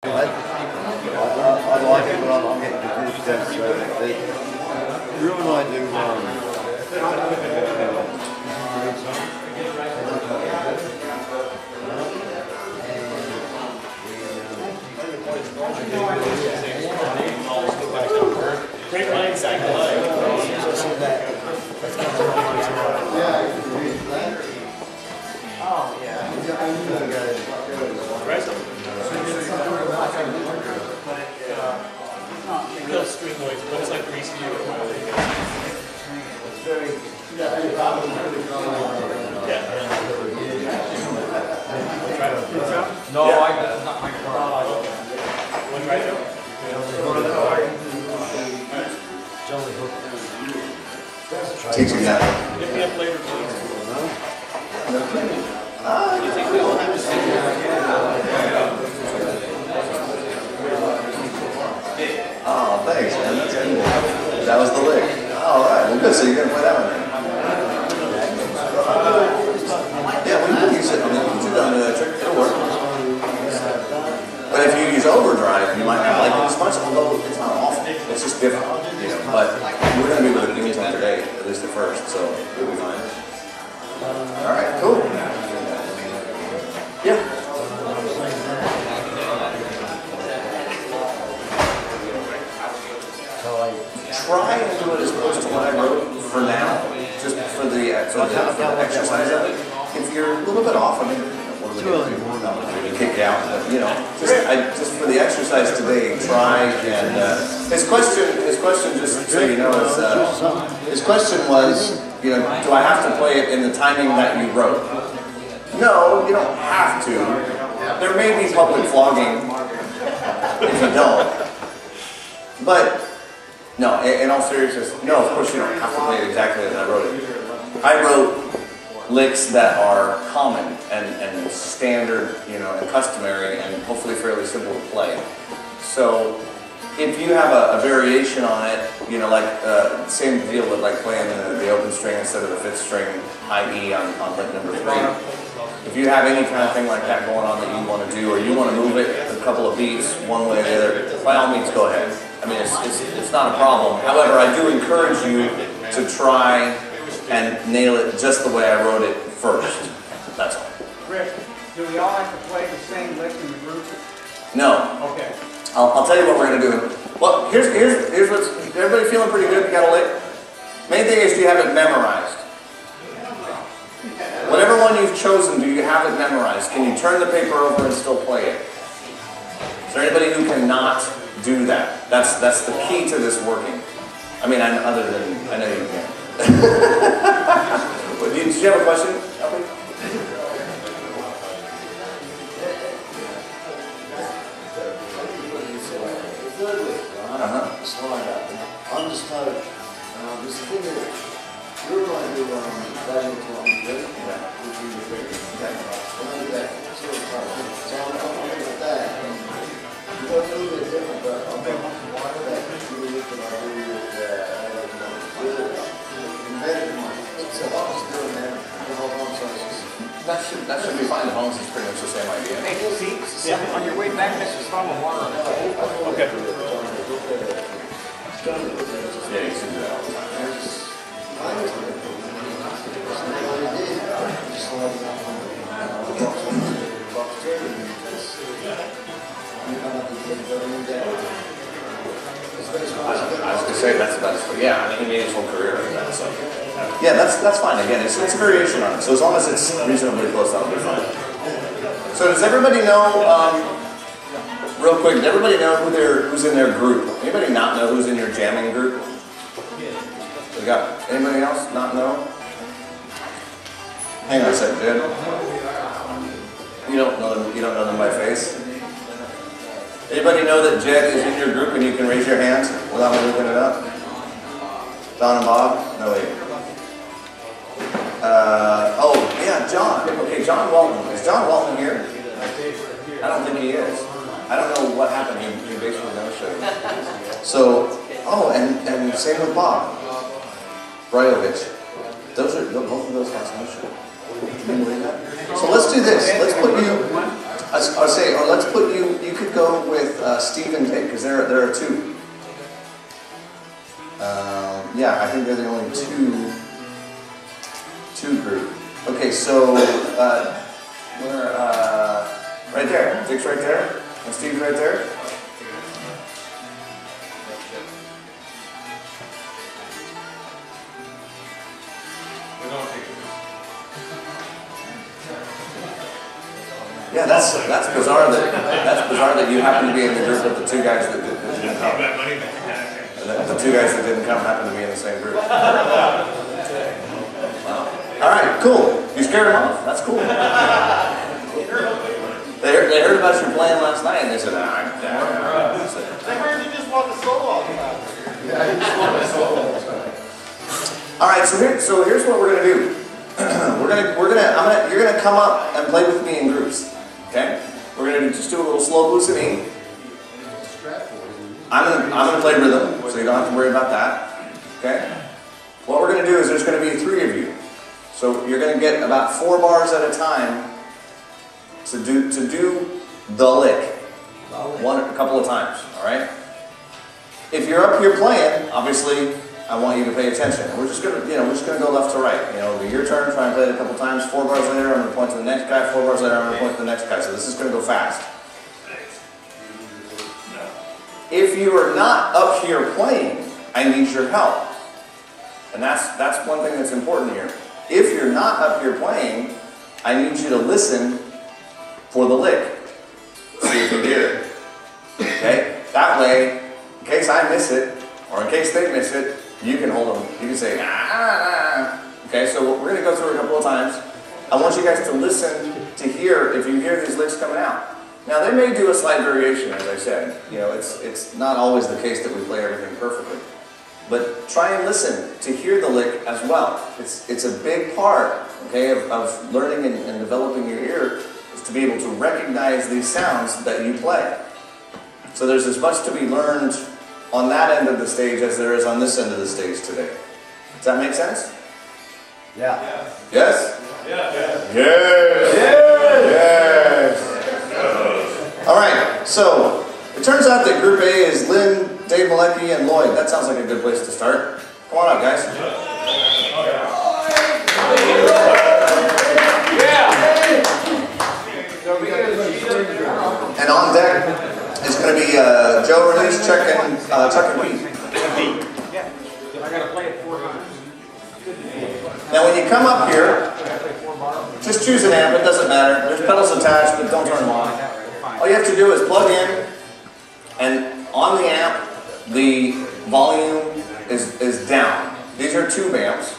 I like it, but I'm getting confused as the room I do Great minds act alike. Oh, yeah. It kills street noise. It looks like grease to you. It's very, No, I not my car. One right there. Jelly hook. teaching that. Give me a flavor, please. Oh, thanks, man. That's cool. That was the lick. All right. Well, good. So you're gonna play that one then? Yeah, we can use it. I mean, you can do that on the trick. It'll work. But if you use overdrive, you might not like it as much. Although it's not awful. It's just different, you know. But we're gonna be with the Queens on today, at least at first. So it'll be fine. All right. Cool. Yeah. Try and do it as close to what I wrote for now, just for the exercise of it. If you're a little bit off, I mean, what are we going to do? Not really kick you out, but you know, just for the exercise today, try and his question, just so you know, is his question was, you know, do I have to play it in the timing that you wrote? No, you don't have to. There may be public flogging if you don't, but. No, in all seriousness, no, of course you don't have to play it exactly as I wrote it. I wrote licks that are common and standard, you know, and customary and hopefully fairly simple to play. So if you have a variation on it, you know, like same deal with like playing the open string instead of the fifth string high E on lick number 3. If you have any kind of thing like that going on that you want to do, or you want to move it a couple of beats one way or the other, by all means go ahead. I mean, it's not a problem. However, I do encourage you to try and nail it just the way I wrote it first. That's all. Rick, do we all have to play the same lick in the group? No. Okay. I'll tell you what we're going to do. Well, here's what's... Everybody feeling pretty good? You got a lick? Main thing is, do you have it memorized? Whatever one you've chosen, do you have it memorized? Can you turn the paper over and still play it? Is there anybody who cannot do that? That's the key to this working. I mean, other than, I know you can. Did you have a question, Albert? I'm just kind of, this thing that you're going to do Daniel Columbia, which is your favorite. When I do that sort of problem. So I'm looking at that. You know, it's a little bit different, but I'm thinking that you look at I do with embedded money. So I was doing that the whole time, so it's just. That should be fine. The homes is pretty much the same idea. Hey, see, on your way back, Mrs. Farmer water. Okay. Yeah, you should do that all the time. I was going to say that's yeah. He made his whole career out of that. So yeah, that's fine. Again, it's a variation on it. So as long as it's reasonably close, that'll be fine. So does everybody know? Real quick, does everybody know who's in their group? Anybody not know who's in your jamming group? We got anybody else not know? Hang on a second, dude. You don't know them. You don't know them by face. Anybody know that Jed is in your group and you can raise your hands without me looking it up? Don and Bob? No wait. Oh yeah, John. Okay, John Walton. Is John Walton here? I don't think he is. I don't know what happened. He basically no-showed. So, oh, and same with Bob Brajovich. Both of those guys no-showed. Can you believe that? So let's do this. Let's put you. I say, or let's put you. You could go with. Stephen take? Because there are two. Yeah, I think they're the only two group. Okay, so where right there. Dick's right there, and Steve's right there. Yeah, that's bizarre that you happen to be in the group with the two guys that didn't come. The two guys that didn't come happen to be in the same group. Wow. All right, cool. You scared them off. That's cool. They heard about your plan last night and they said, They heard you just want the solo all the time. Yeah, you just want the solo all the time. all right, so here's what we're gonna do. You're gonna come up and play with me in groups. Okay? We're gonna just do a little slow boost-a-me. I'm gonna play rhythm, so you don't have to worry about that. Okay? What we're gonna do is there's gonna be 3 of you. So you're gonna get about 4 bars at a time to do the lick. A couple of times, alright? If you're up here playing, obviously I want you to pay attention. We're just gonna go left to right. It'll be your turn, try and play it a couple times. 4 bars later, I'm gonna point to the next guy. 4 bars later, I'm gonna point to the next guy. So this is gonna go fast. If you are not up here playing, I need your help. And that's one thing that's important here. If you're not up here playing, I need you to listen for the lick. See if you hear it. Okay? That way, in case I miss it, or in case they miss it, you can hold them. You can say, ah. Okay, so we're going to go through it a couple of times. I want you guys to listen to hear if you hear these licks coming out. Now, they may do a slight variation, as I said. It's not always the case that we play everything perfectly. But try and listen to hear the lick as well. It's a big part, okay, of learning and developing your ear is to be able to recognize these sounds that you play. So there's as much to be learned on that end of the stage as there is on this end of the stage today. Does that make sense? Yeah. Yes? Yeah. Yes! Yes! All right, so it turns out that Group A is Lynn, Dave Malecki, and Lloyd. That sounds like a good place to start. Come on up, guys. And on deck is going to be Joe Release, Chuck and Pete. I gotta play it 4 times. Now when you come up here, just choose an amp, it doesn't matter. There's pedals attached, but don't turn them on. All you have to do is plug in, and on the amp, the volume is down. These are tube amps,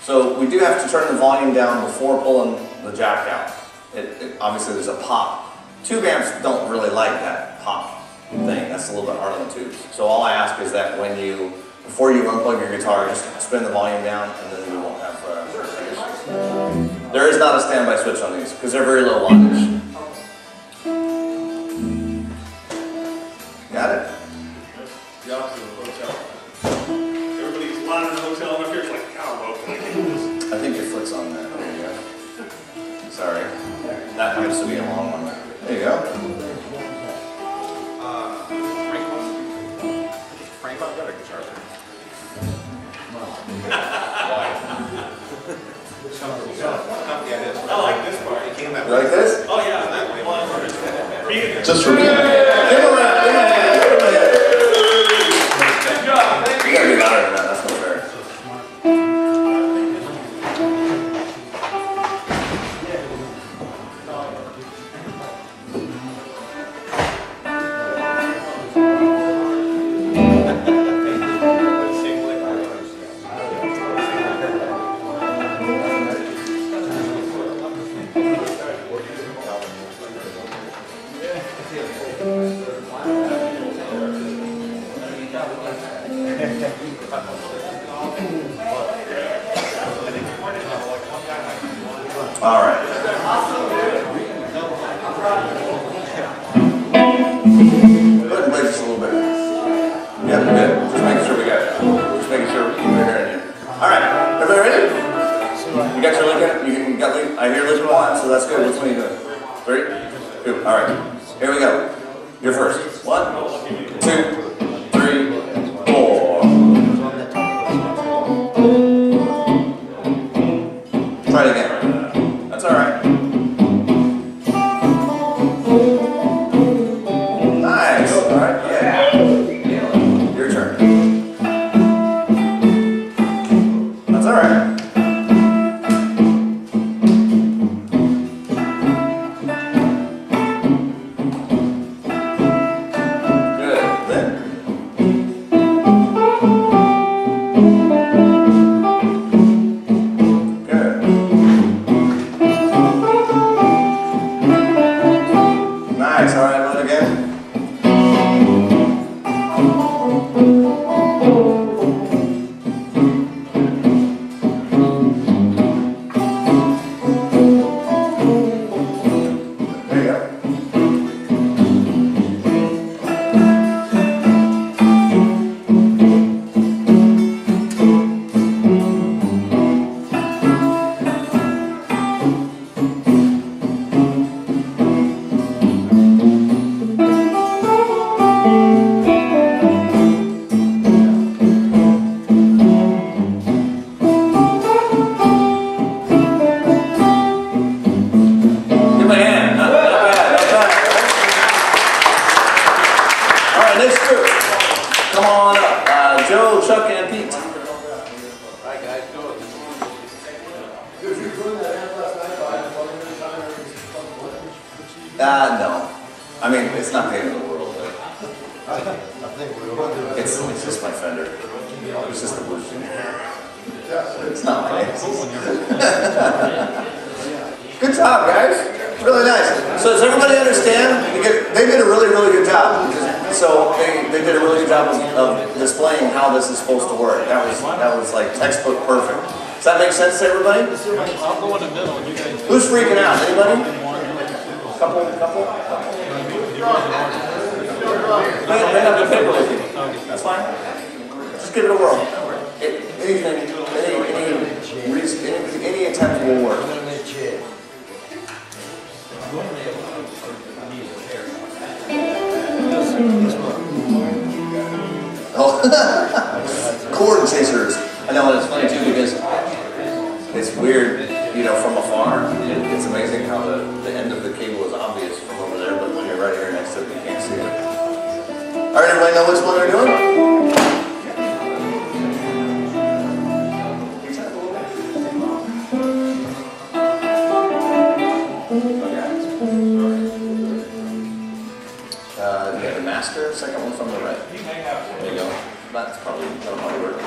so we do have to turn the volume down before pulling the jack out. Obviously there's a pop. Tube amps don't really like that pop thing. That's a little bit hard on the tubes. So all I ask is that before you unplug your guitar, just spin the volume down, and then we won't have issues. There is not a standby switch on these because they're very low wattage. Got it? The opposite of a hotel. Everybody's lining in the hotel and up here, it's like, how low can I get this? I think your foot's on that. There you go. Sorry. That happens to be a long one. There you go. Frank, I've got a guitar. I like this part. It came out. You like this? Oh yeah, that way. Just for me. Give him a round. Give him a hand. Good job. You gotta be louder than that. That's not fair. All right. Go ahead and play just a little bit. Yeah, we're good. Just making sure we got it. Just making sure we're hearing you. All right. Everybody ready? You got your lick in it? You got lick? I hear lick 1, so that's good. Which one are you doing? 3? 2. All right. Here we go. You're first. 1, 2, 3, 4. Try it again. That's all right. Nice. All right. Yeah. Your turn. That's all right. Good. Then. Good. Nice. All right. Run again. There you go. Give my hand. Not bad, not bad. All right, next group. Come on up. Joe, Chuck, and Pete. Did you run that ad last night by 1 minute time or No. I mean, it's not the end of the world. But I think we're going to. it's just my fender. It's just the blue thing. It's not my name. Good job, guys. Really nice. So does everybody understand? They did a really, really good job. So they did a really good job of displaying how this is supposed to work. That was like textbook perfect. Does that make sense to everybody? I'll go in the middle and you guys. Who's freaking out? Anybody? Couple? Bring up the paper with you. That's fine. Just give it a whirl. Any attempt will work. Oh, cord chasers. I know, and it's funny too because it's weird, you know, from afar. It's amazing how the end of the cable is obvious from over there, but when you're right here next to it, you can't see it. All right, everybody know which one they're doing? You have the master, second one from the right. There you go. That'll probably work.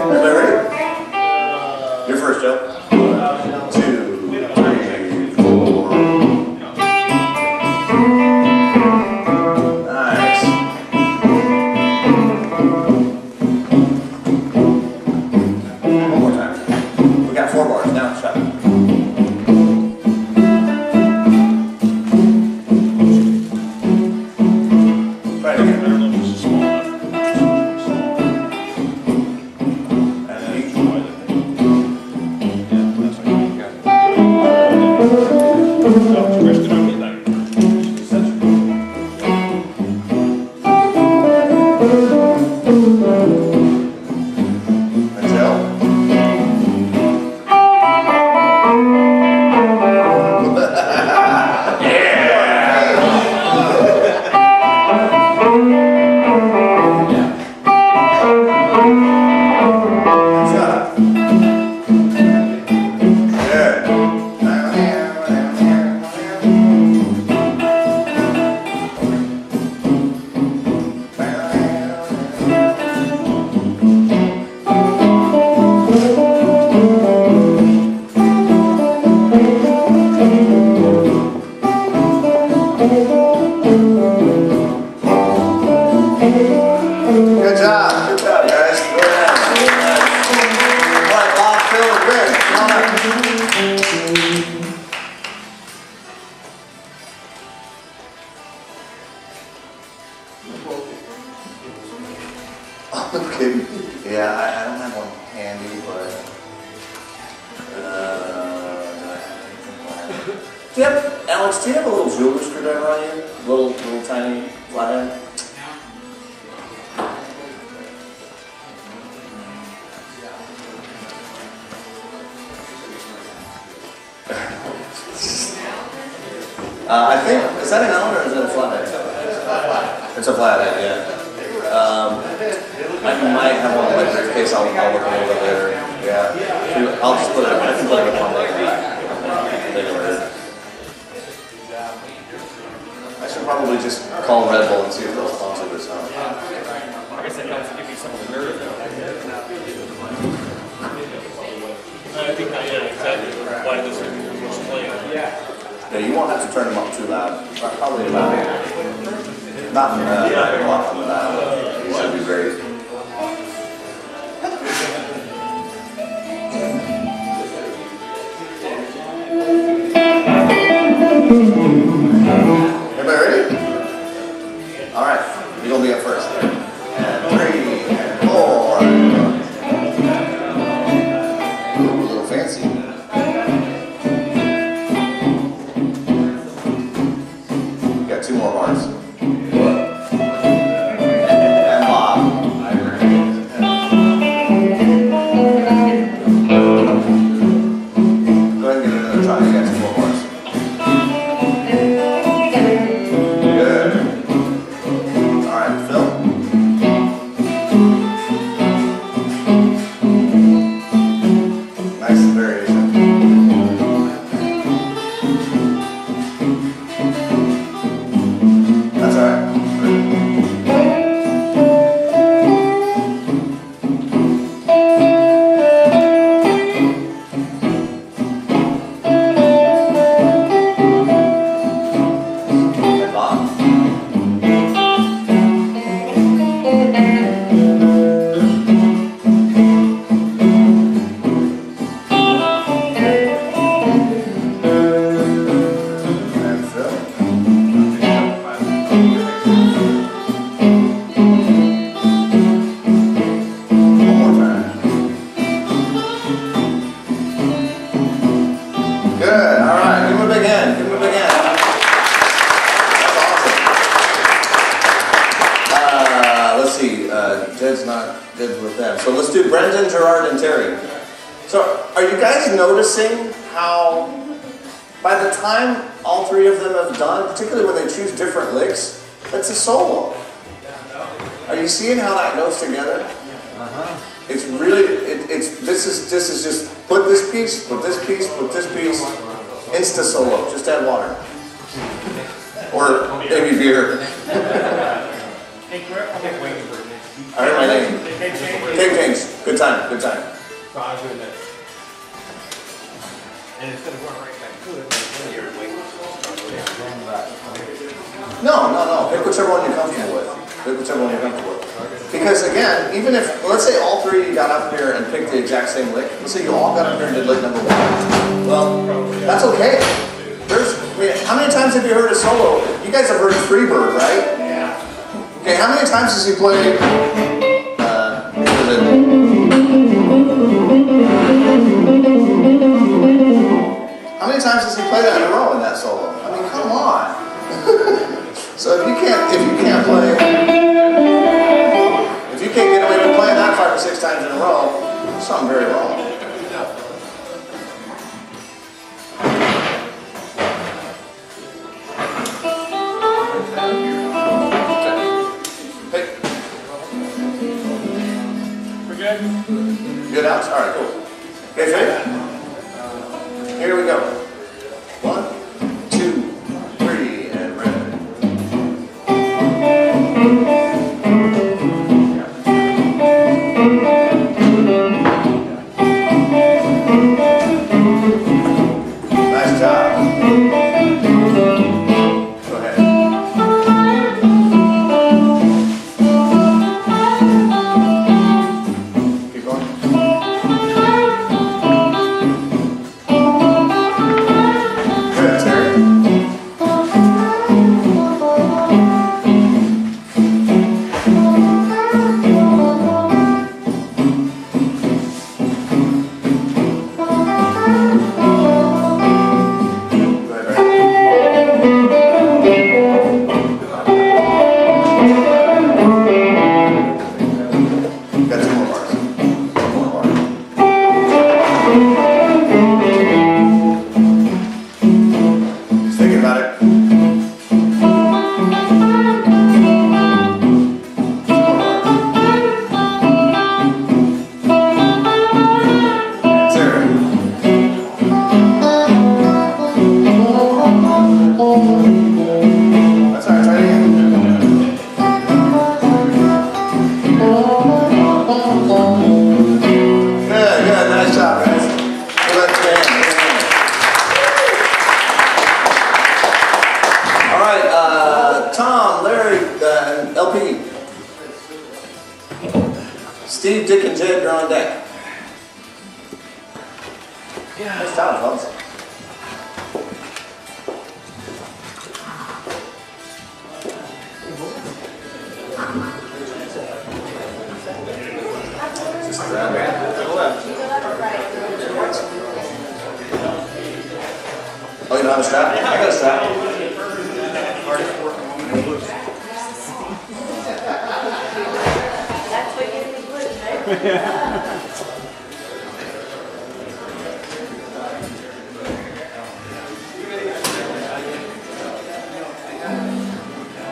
Everybody ready? You're first, Joe. 2, 3, 4. Nice. One more time. We got 4 bars now. Shut. Try it again. Do you have, Alex, do you have a little jeweler screwdriver on you? Little tiny flathead? I think, is that an Allen or is that a flathead? It's a flathead, yeah. I might have one in my briefcase, I'll look a little bit later. Yeah. I'll just put it, I can put it on later. I should probably just call Red Bull and see if they'll sponsor this. I guess that helps give you some of the nerve. I think I know exactly why this was playing. Yeah, you won't have to turn them up too loud. Probably about not a block on the loud. It should be great. Everybody ready? All right, you're gonna be up first. And 3 and 4. Ooh, a little fancy. Got 2 more bars. And Bob. Go ahead and give it another try. You got 2 more bars. Good. All right, Phil. Nice variation. That's all right. And Bob. And Phil. One more time. Good. All right. Give him a big hand. Give him a big hand. That's awesome. Let's see. Jed's with them. So let's do Brendan, Gerard, and Terry. So are you guys noticing how by the time all 3 of them have done, particularly when they choose different licks, that's a solo. Are you seeing how that goes together? It's really, this is just put this piece, put this piece, put this piece, insta solo, just add water. Or maybe beer. I heard my name. Cake James, good time, good time. And instead of going right back to it, you're waiting. No. Pick whichever one you're comfortable with. Pick whichever one you're comfortable with. Because again, even if, let's say all 3 of you got up here and picked the exact same lick. Let's say you all got up here and did lick number 1. Well, that's okay. How many times have you heard a solo? You guys have heard Freebird, right? Yeah. Okay, how many times has he played? How many times does he play that in a row in that solo? I mean, come on. So if you can't play, if you can't get away with playing that 5 or 6 times in a row, there's something very wrong. Hey. We're good? Good, Alex? All right, cool. Okay, ready? Here we go. 1, 2, 3, and ready. Nice job. Go ahead. Keep going. Steve, Dick, and Jed are on deck. Yeah. Nice job, folks. Oh, you don't have a strap? I got a strap. That's what gives me gluten, eh?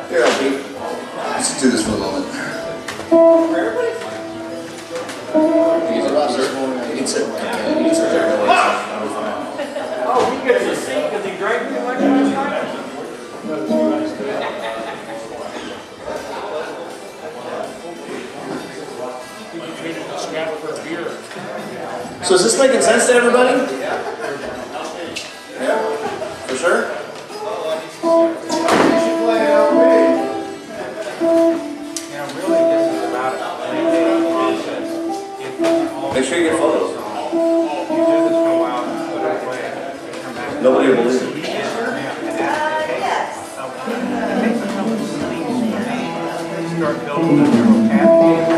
Here, I'll Pete. Let's do this for a moment. You can sit there. You can sit there. No worries. Oh, he gets a seat because he drank too much last night? You can trade it a scrap for a beer. So is this making sense to everybody? Yeah? For sure? Yeah, really, this is about it. Make sure you get photos. You do this for a while and put it away and come back. Nobody will believe it. Yes. Start building a neural pathway.